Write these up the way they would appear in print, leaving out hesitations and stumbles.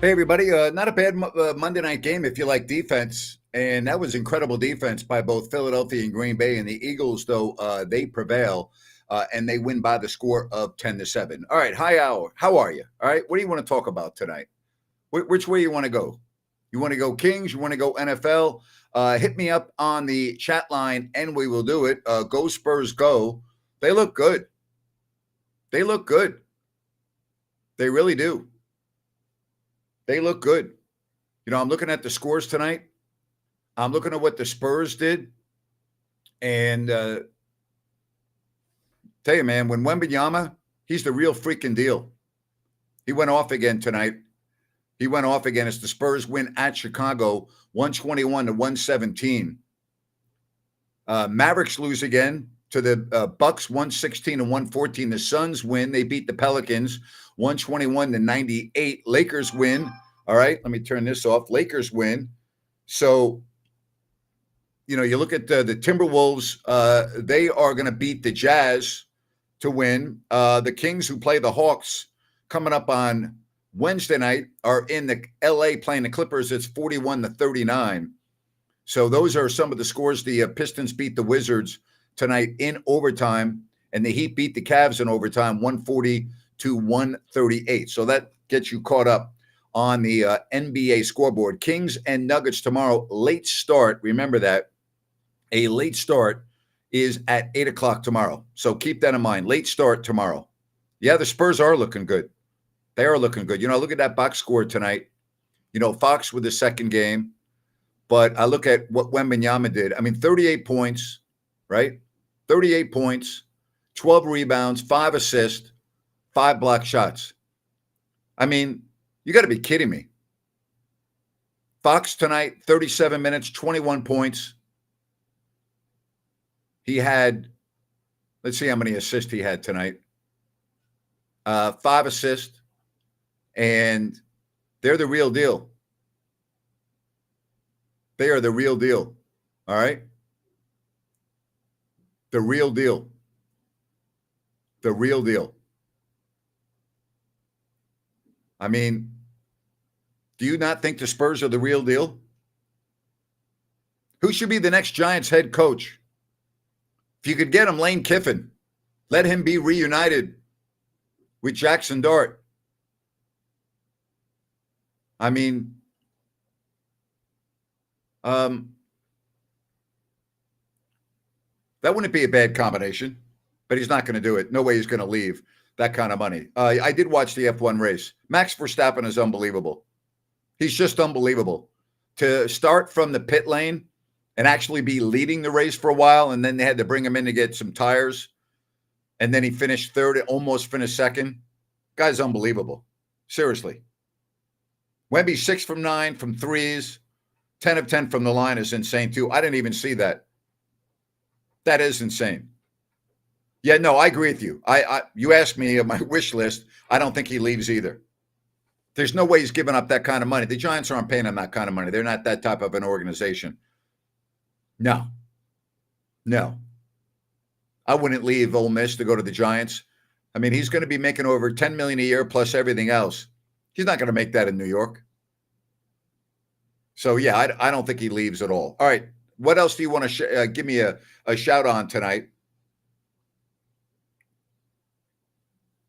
Hey, everybody. Not a bad Monday night game if you like defense. And that was incredible defense by both Philadelphia and Green Bay. And the Eagles, though, they prevail and they win by the score of 10-7. All right. Hi, Al. How are you? All right. What do you want to talk about tonight? Which way you want to go? You want to go Kings? You want to go NFL? Hit me up on the chat line and we will do it. Go Spurs, go. They look good. They look good. They really do. They look good. I'm looking at the scores tonight. I'm looking at what the Spurs did. And tell you, man, when Wembanyama, he's the real freaking deal. He went off again tonight. He went off again as the Spurs win at Chicago, 121-117. Mavericks lose again to the Bucks, 116-114. The Suns win. They beat the Pelicans, 121-98. Lakers win. All right, let me turn this off. Lakers win. So, you look at the Timberwolves. They are going to beat the Jazz to win. The Kings, who play the Hawks, coming up on Wednesday night, are in the LA playing the Clippers. It's 41-39. So those are some of the scores. The Pistons beat the Wizards tonight in overtime, and the Heat beat the Cavs in overtime, 140-138. So that gets you caught up on the NBA scoreboard. Kings and Nuggets tomorrow, late start. Remember that. A late start is at 8 o'clock tomorrow. So keep that in mind. Late start tomorrow. Yeah, the Spurs are looking good. They are looking good. Look at that box score tonight. Fox with the second game. But I look at what Wembanyama did. 38 points, right? 38 points, 12 rebounds, 5 assists, 5 block shots. You got to be kidding me. Fox tonight, 37 minutes, 21 points. He had, let's see how many assists he had tonight. 5 assists. And they're the real deal. They are the real deal. All right? The real deal. The real deal. Do you not think the Spurs are the real deal? Who should be the next Giants head coach? If you could get him, Lane Kiffin. Let him be reunited with Jackson Dart. That wouldn't be a bad combination, but he's not going to do it. No way he's going to leave that kind of money. I did watch the F1 race. Max Verstappen is unbelievable. He's just unbelievable. To start from the pit lane and actually be leading the race for a while, and then they had to bring him in to get some tires, and then he finished third, almost finished second. Guy's unbelievable. Seriously. Wemby 6 from 9 from threes, 10 of 10 from the line is insane too. I didn't even see that. That is insane. Yeah, no, I agree with you. You asked me my wish list. I don't think he leaves either. There's no way he's giving up that kind of money. The Giants aren't paying him that kind of money. They're not that type of an organization. No. I wouldn't leave Ole Miss to go to the Giants. He's going to be making over $10 million a year plus everything else. He's not going to make that in New York. So, yeah, I don't think he leaves at all. All right. What else do you want to give me a shout on tonight?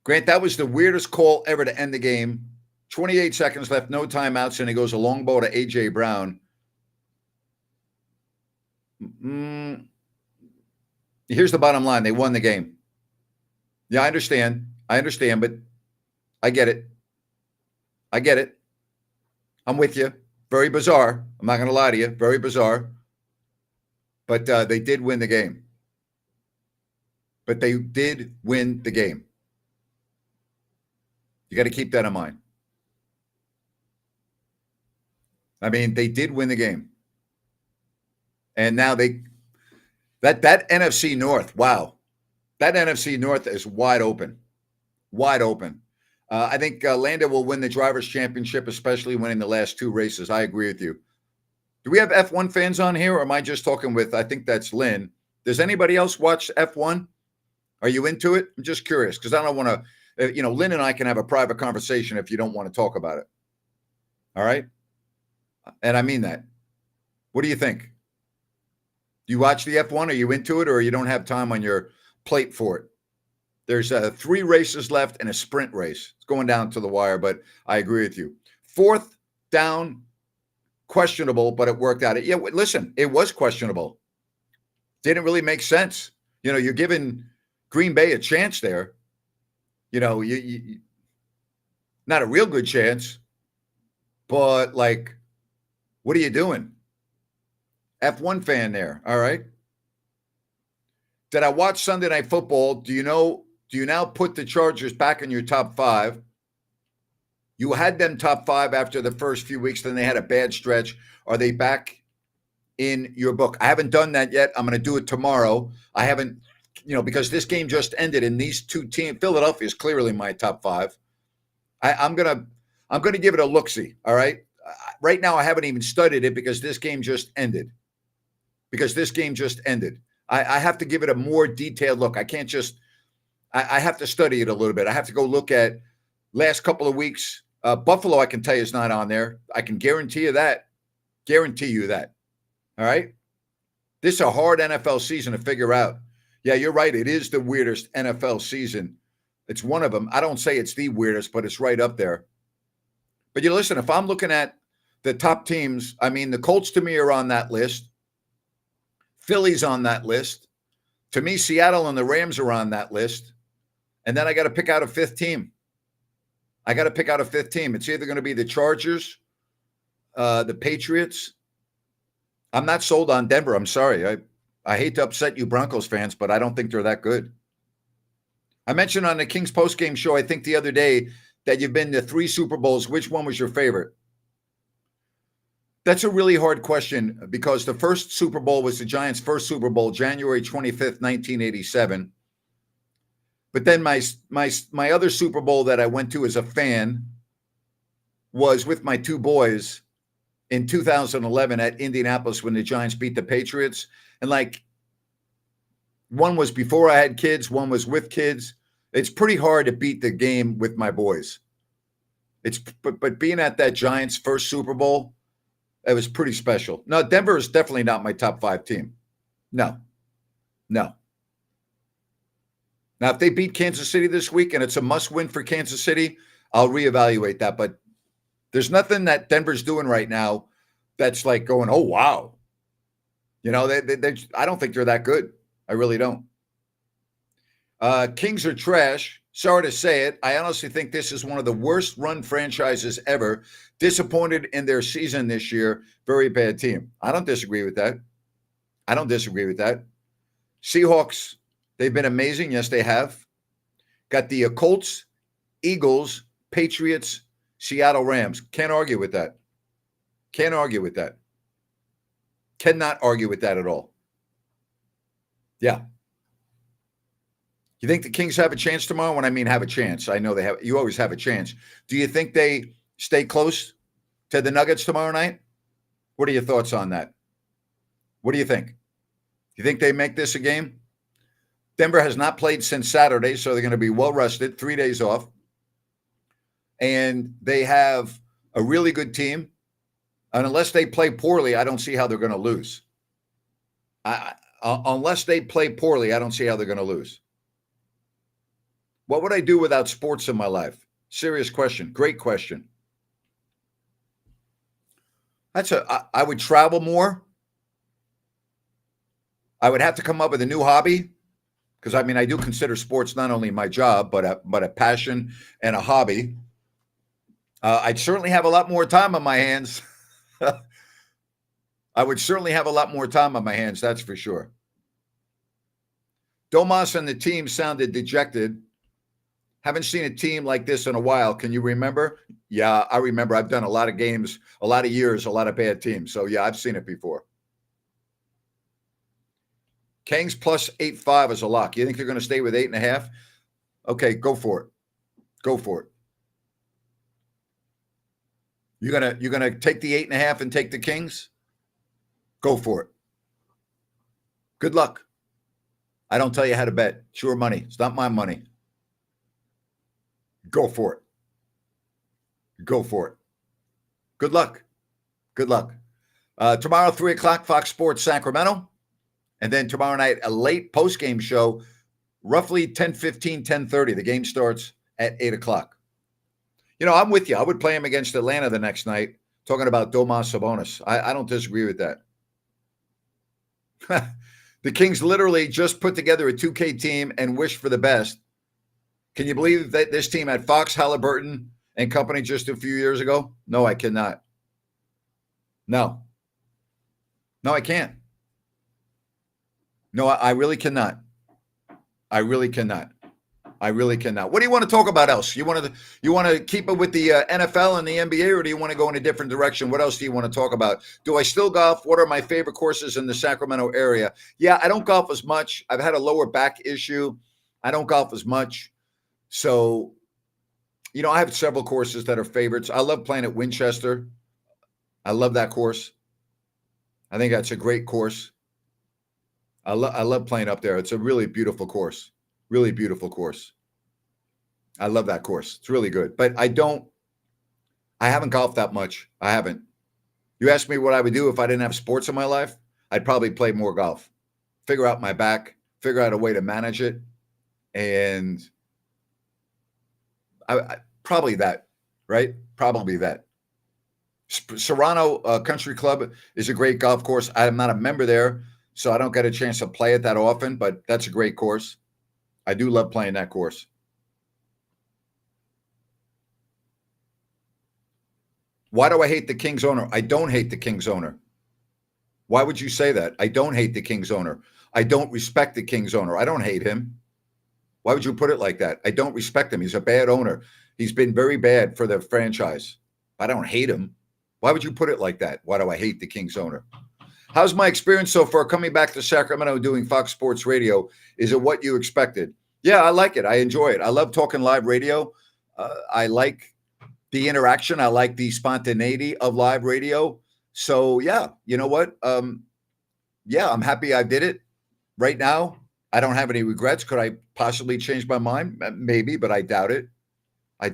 Grant, that was the weirdest call ever to end the game. 28 seconds left, no timeouts, and he goes a long ball to A.J. Brown. Here's the bottom line. They won the game. Yeah, I understand, but I get it. I'm with you. Very bizarre. I'm not going to lie to you. Very bizarre. But they did win the game. You got to keep that in mind. They did win the game. And now that NFC North, wow. That NFC North is wide open. Wide open. I think Lando will win the Drivers' Championship, especially winning the last 2 races. I agree with you. Do we have F1 fans on here, or am I just talking with, I think that's Lynn. Does anybody else watch F1? Are you into it? I'm just curious because I don't want to, Lynn and I can have a private conversation if you don't want to talk about it. All right. And I mean that. What do you think? Do you watch the F1? Are you into it, or you don't have time on your plate for it? There's 3 races left and a sprint race. It's going down to the wire, but I agree with you. 4th down, questionable, but it worked out. Yeah, listen, it was questionable. Didn't really make sense. You're giving Green Bay a chance there. You not a real good chance, but like, what are you doing? F1 fan there. All right. Did I watch Sunday Night Football? Do you now put the Chargers back in your top 5? You had them top 5 after the first few weeks, then they had a bad stretch. Are they back in your book? I haven't done that yet. I'm going to do it tomorrow. I haven't, because this game just ended and these two teams, Philadelphia is clearly my top 5. I'm gonna give it a look-see. All right. Right now, I haven't even studied it because this game just ended. I have to give it a more detailed look. I can't just. I have to study it a little bit. I have to go look at last couple of weeks. Buffalo, I can tell you, is not on there. I can guarantee you that. All right. This is a hard NFL season to figure out. Yeah, you're right. It is the weirdest NFL season. It's one of them. I don't say it's the weirdest, but it's right up there. But listen, if I'm looking at the top teams, I mean, the Colts to me are on that list. Philly's on that list. To me, Seattle and the Rams are on that list. And then I got to pick out a 5th team. It's either going to be the Chargers, the Patriots. I'm not sold on Denver. I'm sorry. I hate to upset you Broncos fans, but I don't think they're that good. I mentioned on the Kings postgame show, I think the other day, that you've been to 3 Super Bowls. Which one was your favorite? That's a really hard question because the first Super Bowl was the Giants' first Super Bowl, January 25th, 1987. But then my other Super Bowl that I went to as a fan was with my 2 boys in 2011 at Indianapolis when the Giants beat the Patriots. And one was before I had kids, one was with kids. It's pretty hard to beat the game with my boys. But being at that Giants' first Super Bowl, it was pretty special. No, Denver is definitely not my top 5 team. No. Now, if they beat Kansas City this week and it's a must-win for Kansas City, I'll reevaluate that. But there's nothing that Denver's doing right now that's like going, oh, wow. I don't think they're that good. I really don't. Kings are trash. Sorry to say it. I honestly think this is one of the worst run franchises ever. Disappointed in their season this year. Very bad team. I don't disagree with that. Seahawks, they've been amazing. Yes, they have. Got the Colts, Eagles, Patriots, Seattle Rams. Can't argue with that. Cannot argue with that at all. Yeah. You think the Kings have a chance tomorrow? When I mean have a chance, I know they have. You always have a chance. Do you think they stay close to the Nuggets tomorrow night? What are your thoughts on that? What do you think? You think they make this a game? Denver has not played since Saturday, so they're going to be well rested, 3 days off. And they have a really good team. And unless they play poorly, I don't see how they're going to lose. Unless they play poorly, I don't see how they're going to lose. What would I do without sports in my life? Serious question. Great question. I would travel more. I would have to come up with a new hobby because, I mean, I do consider sports not only my job, but a passion and a hobby. I'd certainly have a lot more time on my hands. I would certainly have a lot more time on my hands, that's for sure. Domas and the team sounded dejected. Haven't seen a team like this in a while. Can you remember? Yeah, I remember. I've done a lot of games, a lot of years, a lot of bad teams. So, yeah, I've seen it before. Kings plus 8.5 is a lock. You think they're going to stay with 8.5? Okay, go for it. Go for it. You're gonna take the 8.5 and take the Kings? Go for it. Good luck. I don't tell you how to bet. It's your money. It's not my money. Go for it. Go for it. Good luck. Good luck. Tomorrow, 3 o'clock, Fox Sports Sacramento. And then tomorrow night, a late post-game show, roughly 10:15, 10:30. The game starts at 8 o'clock. I'm with you. I would play him against Atlanta the next night, talking about Domas Sabonis. I don't disagree with that. The Kings literally just put together a 2K team and wished for the best. Can you believe that this team had Fox, Halliburton, and company just a few years ago? No, I cannot. No, I can't. No, I really cannot. I really cannot. What do you want to talk about else? You want to keep it with the NFL and the NBA, or do you want to go in a different direction? What else do you want to talk about? Do I still golf? What are my favorite courses in the Sacramento area? Yeah, I don't golf as much. I've had a lower back issue. I don't golf as much. So, I have several courses that are favorites. I love playing at Winchester. I love that course. I think that's a great course. I love playing up there. It's a really beautiful course. Really beautiful course. I love that course. It's really good. But I haven't golfed that much. I haven't. You asked me what I would do if I didn't have sports in my life, I'd probably play more golf. Figure out my back, figure out a way to manage it. And I probably that, right? Probably that. Serrano Country Club is a great golf course. I'm not a member there, so I don't get a chance to play it that often, but that's a great course. I do love playing that course. Why do I hate the Kings owner? I don't hate the Kings owner. Why would you say that? I don't hate the Kings owner. I don't respect the Kings owner. I don't hate him. Why would you put it like that? I don't respect him. He's a bad owner. He's been very bad for the franchise. I don't hate him. Why would you put it like that? Why do I hate the Kings owner? How's my experience so far coming back to Sacramento doing Fox Sports Radio? Is it what you expected? Yeah, I like it. I enjoy it. I love talking live radio. I like the interaction. I like the spontaneity of live radio. So, yeah, you know what? Yeah, I'm happy I did it. Right now, I don't have any regrets. Could I possibly change my mind? Maybe, but I doubt it. I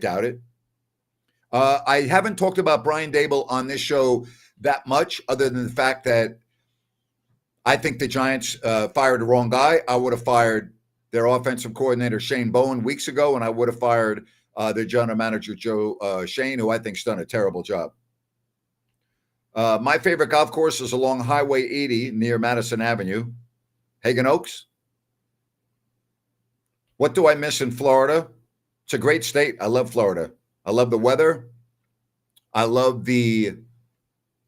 haven't talked about Brian Daboll on this show that much, other than the fact that I think the Giants fired the wrong guy. I would have fired their offensive coordinator, Shane Bowen, weeks ago, and I would have fired their general manager, Joe Shane, who I think's done a terrible job. My favorite golf course is along Highway 80 near Madison Avenue, Hagen Oaks. What do I miss in Florida? It's a great state. I love Florida. I love the weather. I love the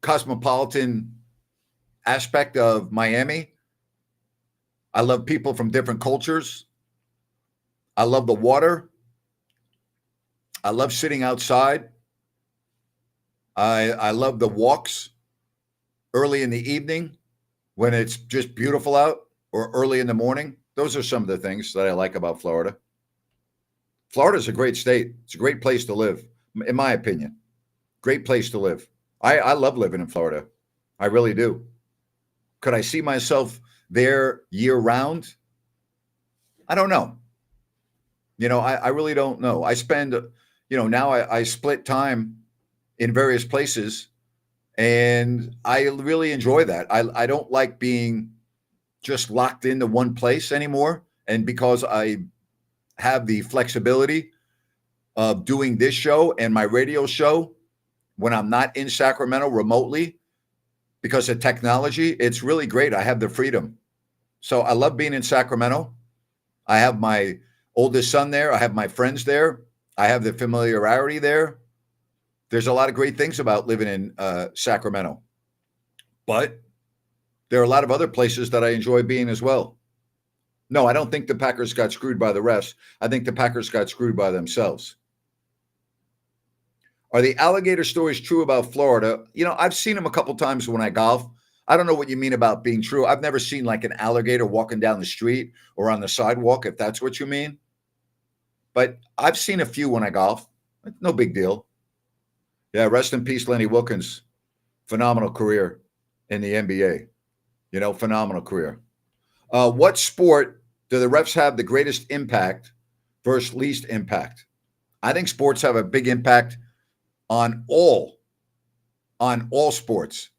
cosmopolitan aspect of Miami. I love people from different cultures. I love the water. I love sitting outside. I love the walks early in the evening when it's just beautiful out, or early in the morning. Those are some of the things that I like about Florida. Florida is a great state. It's a great place to live, in my opinion. Great place to live. I love living in Florida. I really do. Could I see myself there year round? I don't know. I really don't know. I spend, now I split time in various places, and I really enjoy that. I don't like being just locked into one place anymore. And because I have the flexibility of doing this show and my radio show when I'm not in Sacramento remotely, because of technology, it's really great. I have the freedom. So I love being in Sacramento. I have my oldest son there. I have my friends there. I have the familiarity there. There's a lot of great things about living in Sacramento. But there are a lot of other places that I enjoy being as well. No, I don't think the Packers got screwed by the refs. I think the Packers got screwed by themselves. Are the alligator stories true about Florida? I've seen them a couple times when I golf. I don't know what you mean about being true. I've never seen like an alligator walking down the street or on the sidewalk, if that's what you mean. But I've seen a few when I golf. No big deal. Yeah, rest in peace, Lenny Wilkens. Phenomenal career in the NBA. Phenomenal career. What sport do the refs have the greatest impact versus least impact? I think sports have a big impact on all on all sports.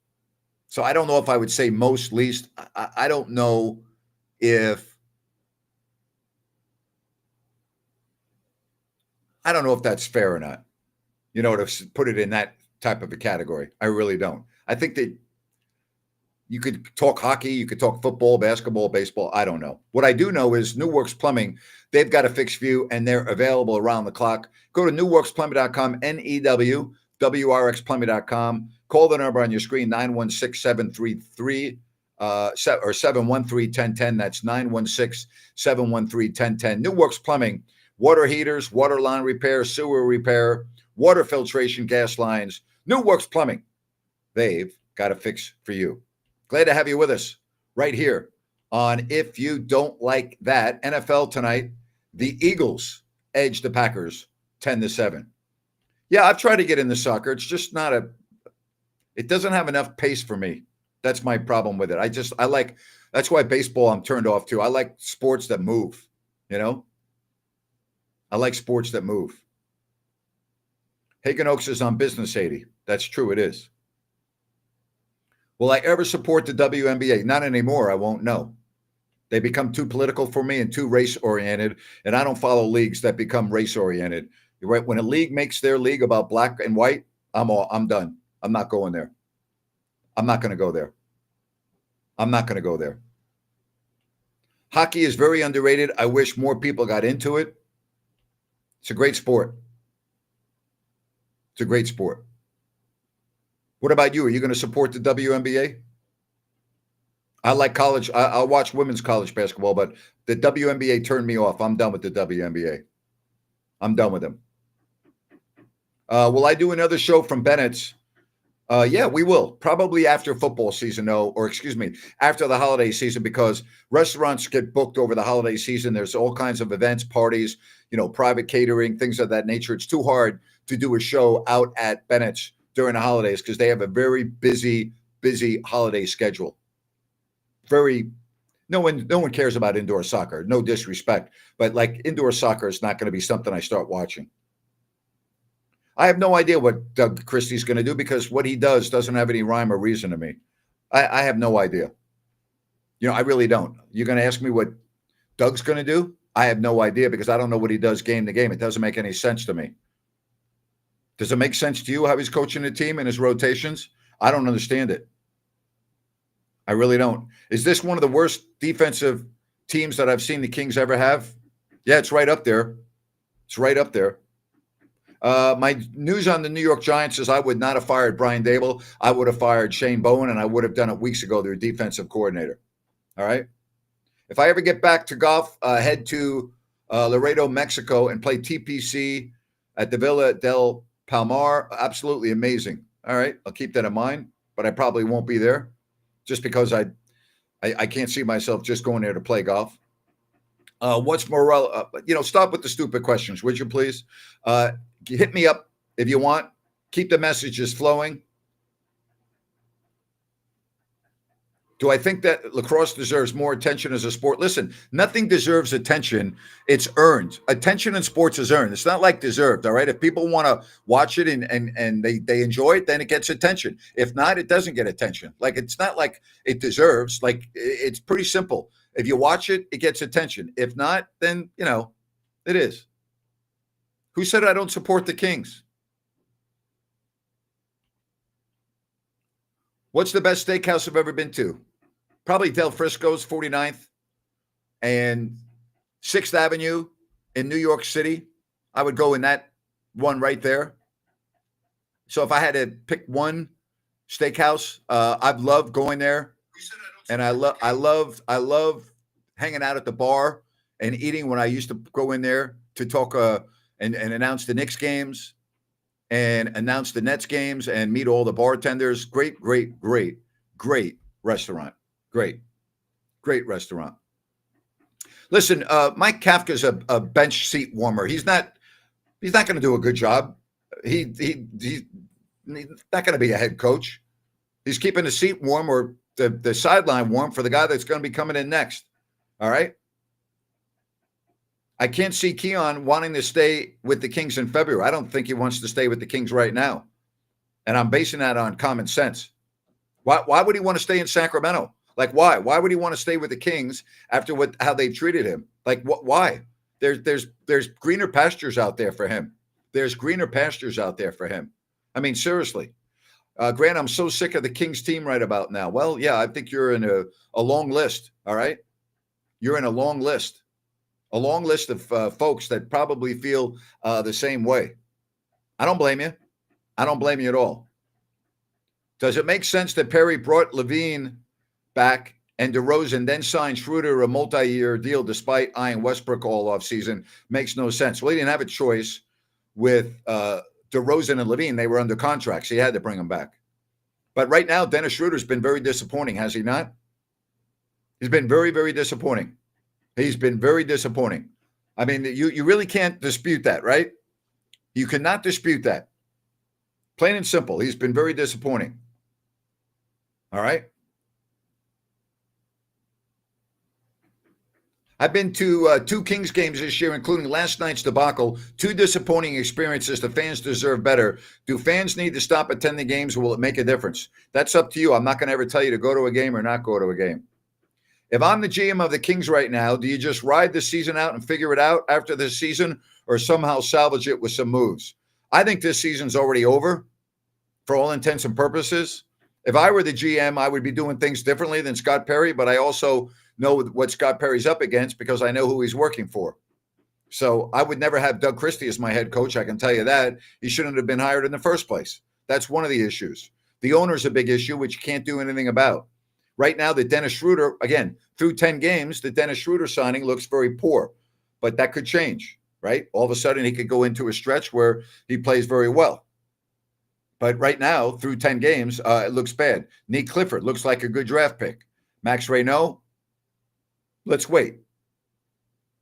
So I don't know if I would say most, least. I don't know if that's fair or not. To put it in that type of a category. I really don't. I think that you could talk hockey, you could talk football, basketball, baseball. I don't know. What I do know is New Works Plumbing, they've got a fixed view and they're available around the clock. Go to newworksplumbing.com, NEWWRXplumbing.com. Call the number on your screen, 916-733 or 713-1010. That's 916-713-1010. New Works Plumbing, water heaters, water line repair, sewer repair, water filtration, gas lines. New Works Plumbing, they've got a fix for you. Glad to have you with us right here on If You Don't Like That. NFL tonight, the Eagles edge the Packers 10-7. Yeah, I've tried to get into soccer. It's just it doesn't have enough pace for me. That's my problem with it. That's why baseball I'm turned off to. I like sports that move, I like sports that move. Hagen Oaks is on Business 80. That's true, it is. Will I ever support the WNBA? Not anymore. I won't know. They become too political for me and too race-oriented, and I don't follow leagues that become race-oriented. Right? When a league makes their league about black and white, I'm done. I'm not going there. I'm not going to go there. I'm not going to go there. Hockey is very underrated. I wish more people got into it. It's a great sport. It's a great sport. What about you? Are you going to support the WNBA? I like college. I'll watch women's college basketball, but the WNBA turned me off. I'm done with the WNBA. I'm done with them. Will I do another show from Bennett's? Yeah, we will. Probably after football season, after the holiday season, because restaurants get booked over the holiday season. There's all kinds of events, parties, private catering, things of that nature. It's too hard to do a show out at Bennett's during the holidays because they have a very busy holiday schedule. No one cares about indoor soccer. No disrespect, but like indoor soccer is not going to be something I start watching. I have no idea what Doug Christie's going to do because what he does doesn't have any rhyme or reason to me. I have no idea. I really don't. You're going to ask me what Doug's going to do? I have no idea because I don't know what he does game to game. It doesn't make any sense to me. Does it make sense to you how he's coaching the team and his rotations? I don't understand it. I really don't. Is this one of the worst defensive teams that I've seen the Kings ever have? Yeah, it's right up there. It's right up there. My news on the New York Giants is I would not have fired Brian Dable. I would have fired Shane Bowen, and I would have done it weeks ago, their defensive coordinator. All right? If I ever get back to golf, head to Laredo, Mexico, and play TPC at the Villa del Palmar. Absolutely amazing. All right? I'll keep that in mind, but I probably won't be there just because I can't see myself just going there to play golf. What's more, stop with the stupid questions, would you please? Hit me up if you want. Keep the messages flowing. Do I think that lacrosse deserves more attention as a sport? Listen, nothing deserves attention. It's earned. Attention in sports is earned. It's not like deserved, all right? If people want to watch it and they enjoy it, then it gets attention. If not, it doesn't get attention. Like, it's not like it deserves. Like, it's pretty simple. If you watch it, it gets attention. If not, then, it is. Who said I don't support the Kings? What's the best steakhouse I've ever been to? Probably Del Frisco's, 49th and 6th Avenue in New York City. I would go in that one right there. So if I had to pick one steakhouse, I've loved going there. And I love hanging out at the bar and eating when I used to go in there to talk and announce the Knicks games and announce the Nets games and meet all the bartenders. Great restaurant. Great restaurant. Listen, Mike Kafka's a bench seat warmer. He's not going to do a good job. He's not going to be a head coach. He's keeping the seat warm or the sideline warm for the guy that's going to be coming in next. All right. I can't see Keon wanting to stay with the Kings in February. I don't think he wants to stay with the Kings right now. And I'm basing that on common sense. Why would he want to stay in Sacramento? Like, why? Why would he want to stay with the Kings after how they treated him? Like, why? There's greener pastures out there for him. There's greener pastures out there for him. I mean, seriously. Grant, I'm so sick of the Kings team right about now. Well, yeah, I think you're in a long list. All right. You're in a long list of folks that probably feel the same way. I don't blame you. I don't blame you at all. Does it make sense that Perry brought Levine back and DeRozan then signed Schroeder a multi-year deal despite eyeing Westbrook all offseason? Makes no sense. Well, he didn't have a choice with DeRozan and Levine. They were under contract, so he had to bring them back. But right now, Dennis Schroeder's been very disappointing, has he not? He's been very, very disappointing. He's been very disappointing. I mean, you really can't dispute that, right? You cannot dispute that. Plain and simple. He's been very disappointing. All right. I've been to 2 Kings games this year, including last night's debacle. 2 disappointing experiences. The fans deserve better. Do fans need to stop attending games, or will it make a difference? That's up to you. I'm not going to ever tell you to go to a game or not go to a game. If I'm the GM of the Kings right now, do you just ride the season out and figure it out after this season, or somehow salvage it with some moves? I think this season's already over for all intents and purposes. If I were the GM, I would be doing things differently than Scott Perry, but I also know what Scott Perry's up against because I know who he's working for. So I would never have Doug Christie as my head coach. I can tell you that. He shouldn't have been hired in the first place. That's one of the issues. The owner's a big issue, which you can't do anything about. Right now, the Dennis Schroeder, again, through 10 games, the Dennis Schroeder signing looks very poor, but that could change, right? All of a sudden, he could go into a stretch where he plays very well. But right now, through 10 games, it looks bad. Nick Clifford looks like a good draft pick. Max Reynaud, let's wait.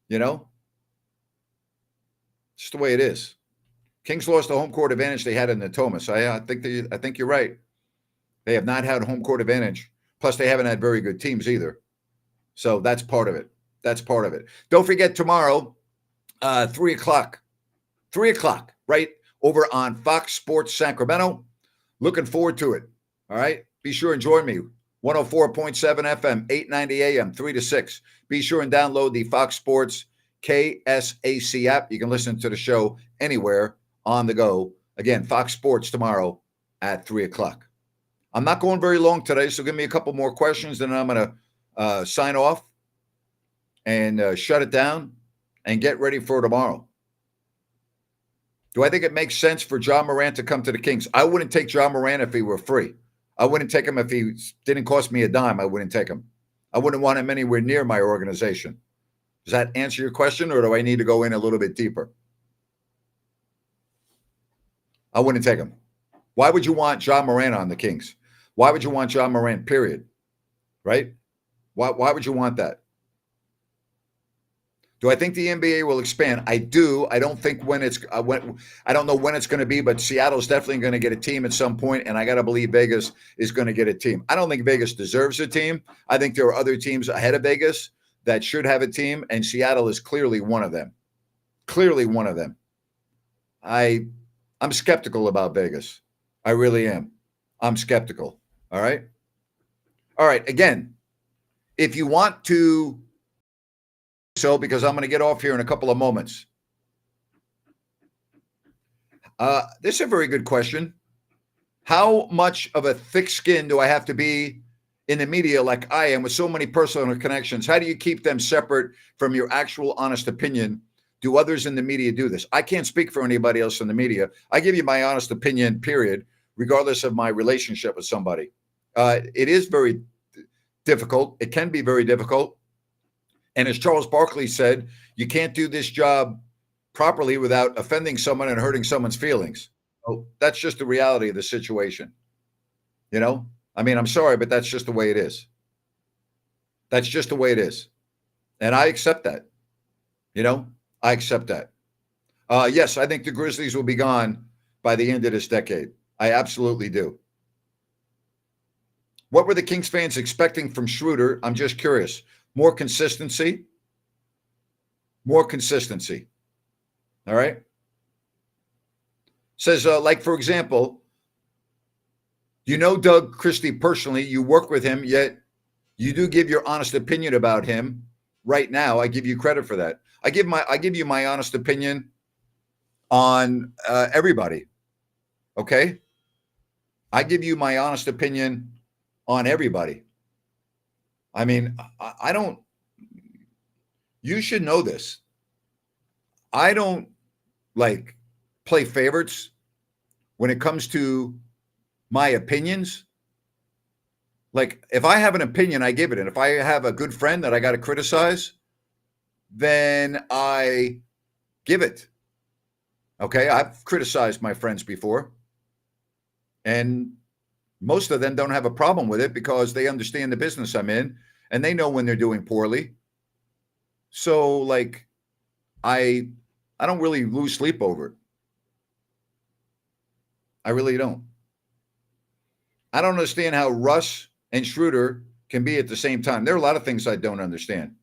You know? Just the way it is. Kings lost the home court advantage they had in the Thomas. I think you're right. They have not had home court advantage. Plus, they haven't had very good teams either. So that's part of it. That's part of it. Don't forget tomorrow, 3 o'clock. 3 o'clock, right? Over on Fox Sports Sacramento. Looking forward to it. All right. Be sure and join me. 104.7 FM, 890 AM, 3 to 6. Be sure and download the Fox Sports KSAC app. You can listen to the show anywhere on the go. Again, Fox Sports tomorrow at 3 o'clock. I'm not going very long today, so give me a couple more questions, then I'm going to sign off and shut it down and get ready for tomorrow. Do I think it makes sense for John Morant to come to the Kings? I wouldn't take John Morant if he were free. I wouldn't take him if he didn't cost me a dime. I wouldn't take him. I wouldn't want him anywhere near my organization. Does that answer your question, or do I need to go in a little bit deeper? I wouldn't take him. Why would you want John Morant on the Kings? Why would you want John Morant, period? Right? Why would you want that? Do I think the NBA will expand? I do. I don't think I don't know when it's going to be, but Seattle's definitely going to get a team at some point, and I got to believe Vegas is going to get a team. I don't think Vegas deserves a team. I think there are other teams ahead of Vegas that should have a team, and Seattle is clearly one of them. Clearly one of them. I'm skeptical about Vegas. I really am. I'm skeptical. All right? All right. Again, if you want to because I'm going to get off here in a couple of moments. This is a very good question. How much of a thick skin do I have to be in the media like I am with so many personal connections? How do you keep them separate from your actual honest opinion? Do others in the media do this? I can't speak for anybody else in the media. I give you my honest opinion, period, regardless of my relationship with somebody. It is very difficult. It can be very difficult. And as Charles Barkley said, you can't do this job properly without offending someone and hurting someone's feelings. So that's just the reality of the situation. You know, I mean, I'm sorry, but that's just the way it is. That's just the way it is. And I accept that. You know, I accept that. Yes, I think the Grizzlies will be gone by the end of this decade. I absolutely do. What were the Kings fans expecting from Schroeder? I'm just curious. More consistency. More consistency. All right. Says, like, for example, You know Doug Christie personally. You work with him, yet you do give your honest opinion about him. Right now, I give you credit for that. I give you my honest opinion on everybody. Okay, I give you my honest opinion on everybody. I mean, I don't. You should know this. I don't like play favorites when it comes to my opinions. Like, if I have an opinion, I give it. And if I have a good friend that I got to criticize, then I give it. Okay. I've criticized my friends before, and most of them don't have a problem with it because they understand the business I'm in and they know when they're doing poorly. So, like, I don't really lose sleep over it. I really don't. I don't understand how Russ and Schroeder can be at the same time. There are a lot of things I don't understand.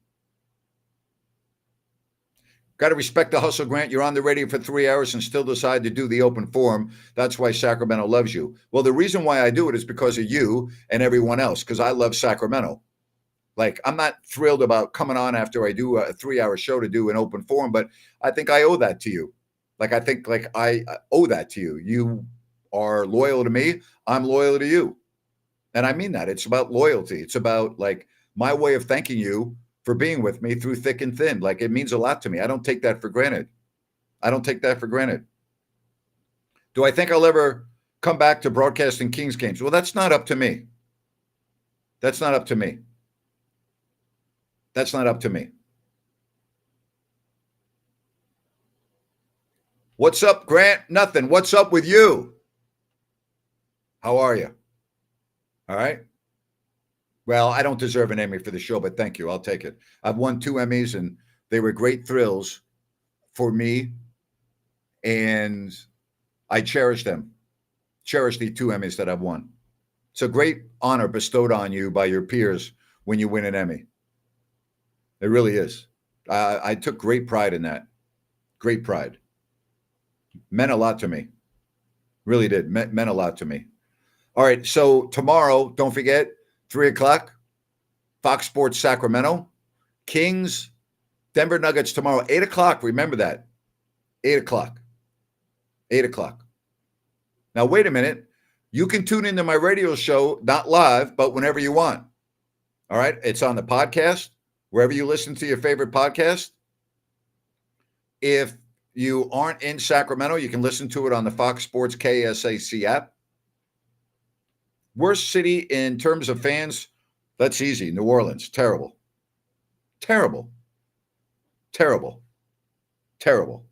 Got to respect the hustle, Grant. You're on the radio for 3 hours and still decide to do the open forum. That's why Sacramento loves you. Well, the reason why I do it is because of you and everyone else, because I love Sacramento. Like, I'm not thrilled about coming on after I do a 3-hour show to do an open forum, but I think I owe that to you. I think I owe that to you. You are loyal to me. I'm loyal to you. And I mean that. It's about loyalty. It's about, like, my way of thanking you for being with me through thick and thin. Like, it means a lot to me. I don't take that for granted. I don't take that for granted. Do I think I'll ever come back to broadcasting Kings games? Well, that's not up to me. That's not up to me. That's not up to me. What's up, Grant? Nothing. What's up with you? How are you? All right. Well, I don't deserve an Emmy for the show, but thank you. I'll take it. I've won 2 Emmys, and they were great thrills for me, and I cherish them. Cherish the 2 Emmys that I've won. It's a great honor bestowed on you by your peers when you win an Emmy. It really is. I took great pride in that. Great pride. Meant a lot to me. Really did. Meant a lot to me. All right. So tomorrow, don't forget, 3:00, Fox Sports Sacramento. Kings, Denver Nuggets tomorrow, 8:00. Remember that. 8:00. 8:00. Now, wait a minute. You can tune into my radio show, not live, but whenever you want. All right. It's on the podcast, wherever you listen to your favorite podcast. If you aren't in Sacramento, you can listen to it on the Fox Sports KSAC app. Worst city in terms of fans, that's easy. New Orleans, terrible. Terrible. Terrible. Terrible.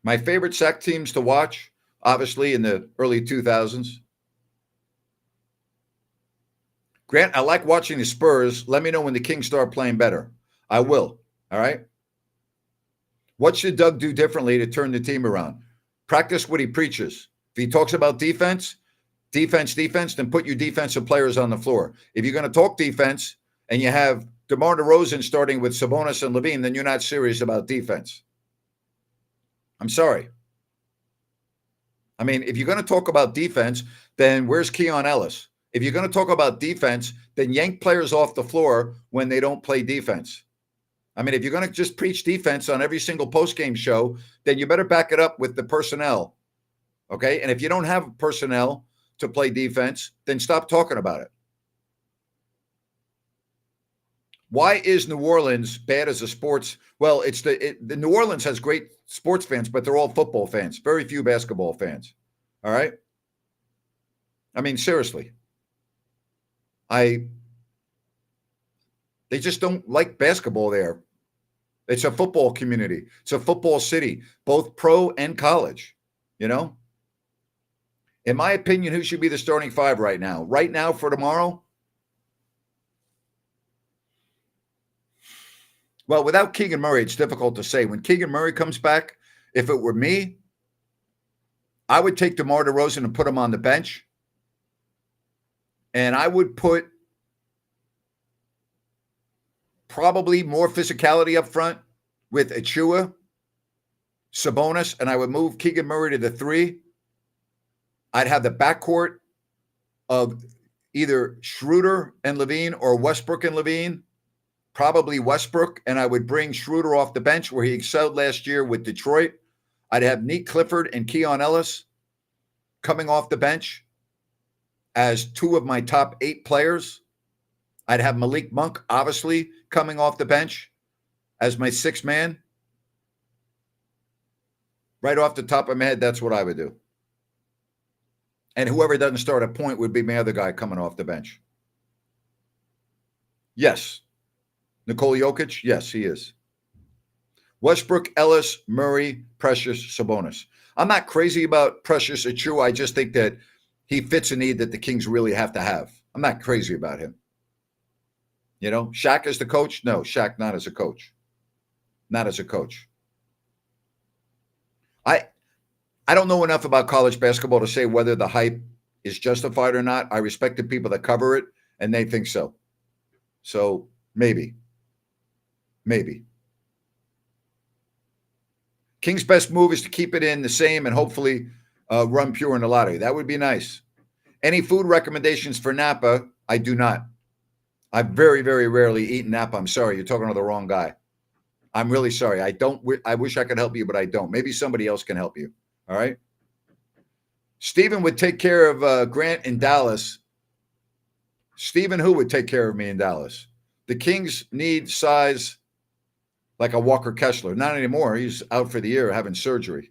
My favorite Sac teams to watch, obviously, in the early 2000s. Grant, I like watching the Spurs. Let me know when the Kings start playing better. I will. All right? What should Doug do differently to turn the team around? Practice what he preaches. If he talks about defense, then put your defensive players on the floor. If you're going to talk defense and you have DeMar DeRozan starting with Sabonis and Levine, then you're not serious about defense. I'm sorry. I mean, if you're going to talk about defense, then where's Keon Ellis? If you're going to talk about defense, then yank players off the floor when they don't play defense. I mean, if you're going to just preach defense on every single postgame show, then you better back it up with the personnel. Okay? And if you don't have personnel to play defense, then stop talking about it. Why is New Orleans bad as a sports? Well, the New Orleans has great sports fans, but they're all football fans. Very few basketball fans. All right? I mean, seriously. They just don't like basketball there. It's a football community. It's a football city, both pro and college, you know? In my opinion, who should be the starting 5 right now? Right now for tomorrow? Well, without Keegan Murray, it's difficult to say. When Keegan Murray comes back, if it were me, I would take DeMar DeRozan and put him on the bench. And I would put probably more physicality up front with Achua, Sabonis, and I would move Keegan Murray to the 3. I'd have the backcourt of either Schroeder and Levine or Westbrook and Levine, probably Westbrook, and I would bring Schroeder off the bench where he excelled last year with Detroit. I'd have Neat Clifford and Keon Ellis coming off the bench as two of my top 8 players. I'd have Malik Monk, obviously, coming off the bench as my 6th man. Right off the top of my head, that's what I would do. And whoever doesn't start at point would be my other guy coming off the bench. Yes. Nikola Jokic? Yes, he is. Westbrook, Ellis, Murray, Precious, Sabonis. I'm not crazy about Precious Achiuwa. I just think that he fits a need that the Kings really have to have. I'm not crazy about him. You know, Shaq as the coach? No, Shaq not as a coach. Not as a coach. I don't know enough about college basketball to say whether the hype is justified or not. I respect the people that cover it, and they think so. So maybe. King's best move is to keep it in the same and hopefully run pure in the lottery. That would be nice. Any food recommendations for Napa? I do not. I very, very rarely eat Napa. I'm sorry. You're talking to the wrong guy. I'm really sorry. I wish I could help you, but I don't. Maybe somebody else can help you. All right. Stephen would take care of Grant in Dallas. Stephen who would take care of me in Dallas? The Kings need size like a Walker Kessler. Not anymore. He's out for the year having surgery.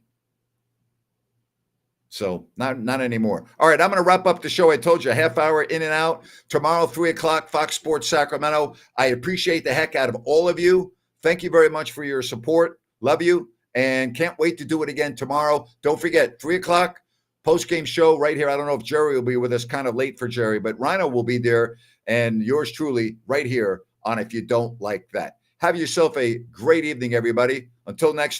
So not anymore. All right, I'm going to wrap up the show. I told you, a half hour in and out. Tomorrow, 3 o'clock, Fox Sports Sacramento. I appreciate the heck out of all of you. Thank you very much for your support. Love you. And can't wait to do it again tomorrow. Don't forget, 3 o'clock, post-game show right here. I don't know if Jerry will be with us, kind of late for Jerry, but Rhino will be there. And yours truly right here on If You Don't Like That. Have yourself a great evening, everybody. Until next time.